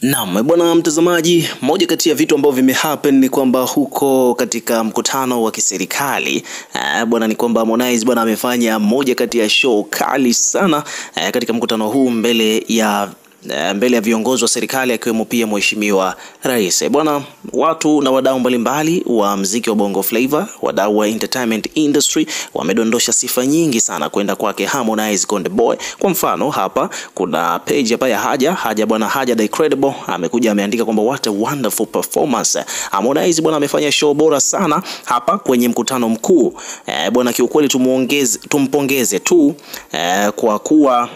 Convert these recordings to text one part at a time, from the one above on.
Naam, bwana mtazamaji, moja kati ya vitu ambavyo vimehappen ni kwamba huko katika mkutano wa kiserikali bwana ni kwamba Harmonize bwana amefanya moja kati ya show kali sana katika mkutano huu mbele ya viongozi wa serikali akiwemo pia mheshimiwa rais. Bwana, watu na wadau mbalimbali wa muziki wa Bongo Flava, wadau wa entertainment industry wamedondosha sifa nyingi sana kwenda kwake Harmonize Konde Boy. Kwa mfano hapa kuna page hapa ya Haja bwana, Haja the Incredible amekuja ameandika kwamba what a wonderful performance. Harmonize bwana amefanya show bora sana hapa kwenye mkutano mkuu. Bwana kiukweli tumpongeze tu kwa kuwa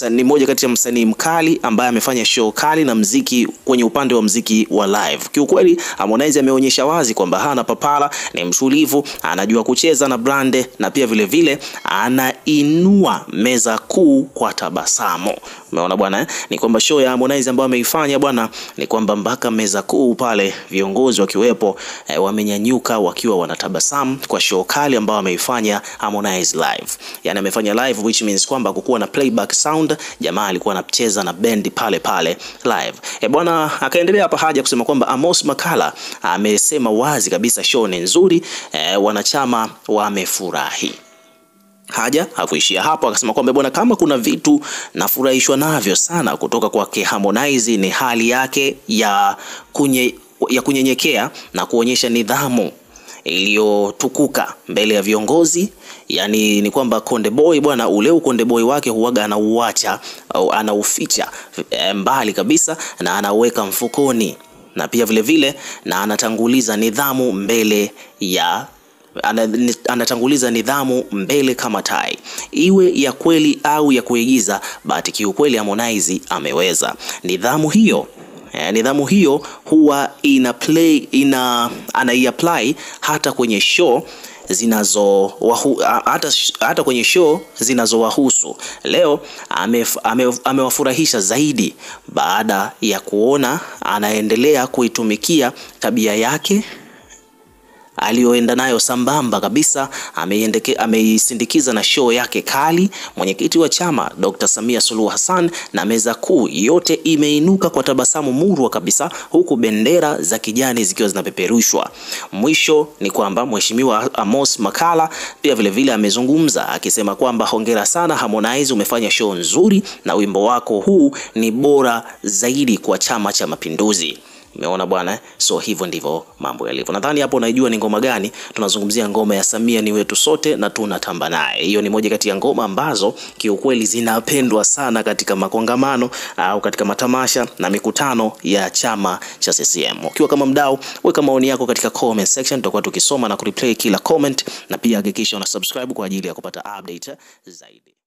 ni moja kati ya msanii mkali ambaye amefanya show kali na mziki kwenye upande wa mziki wa live. Kiukweli Harmonize ameonyesha wazi kwamba hana papara, ni mtulivu, anajua kucheza na brand na pia vile vile anainua meza kuu kwa tabasamu. Umeona bwana ni kwamba show ya Harmonize ambayo ameifanya bwana ni kwamba mpaka meza kuu pale viongozi wakiwepo wamenyanyuka wakiwa wanatabasamu kwa show kali ambayo ameifanya Harmonize live. Yani amefanya live, which means kwamba kukuwa na playback sound, jamaa alikuwa anacheza na bendi pale live. Bwana akaendelea hapa Haja kusema kwamba Amos Makala amesema wazi kabisa show ni nzuri, wanachama wamefurahi. Haja hakuishia hapo, akasema kwamba bwana kama kuna vitu nafurahishwa navyo sana kutoka kwa Harmonize ni hali yake ya kunyenyekea na kuonyesha nidhamu iliyotukuka mbele ya viongozi. Yani ni kwamba Konde Boy bwana, ule Konde Boy wake huaga anauacha au anauficha mbali kabisa na anaweka mfukoni, na pia vile vile na anatanguliza nidhamu mbele ya anatanguliza nidhamu mbele kama tai, iwe ya kweli au ya kuigiza. But kiukweli Harmonize ameweza nidhamu hiyo huwa anaiapply hata kwenye show hata kwenye show zinazowahusu. Leo amewafurahisha zaidi baada ya kuona anaendelea kuitumikia tabia yake aliyoenda nayo sambamba kabisa. Ameisindikiza na show yake kali. Mwenyekiti wa chama Dr. Samia Suluhu Hassan na meza kuu yote imeinuka kwa tabasamu murwa kabisa, huku bendera za kijani zikiwa zinapeperushwa. Mwisho ni kwamba mheshimiwa Amos Makala pia vile vile amezungumza akisema kwamba hongera sana Harmonize, umefanya show nzuri na wimbo wako huu ni bora zaidi kwa Chama cha Mapinduzi. Umeona bwana, so hivyo ndivyo mambo yalivyo. Nadhani hapo unajua ni ngoma gani tunazungumzia, ngoma ya Samia ni wetu sote na tunatamba naye. Hiyo ni moja kati ya ngoma ambazo kiukweli zinapendwa sana katika makongamano au katika matamasha na mikutano ya chama cha CCM. Ukiwa kama mdau, weka maoni yako katika comment section, tutakuwa tukisoma na kureplay kila comment, na pia hakikisha una subscribe kwa ajili ya kupata update zaidi.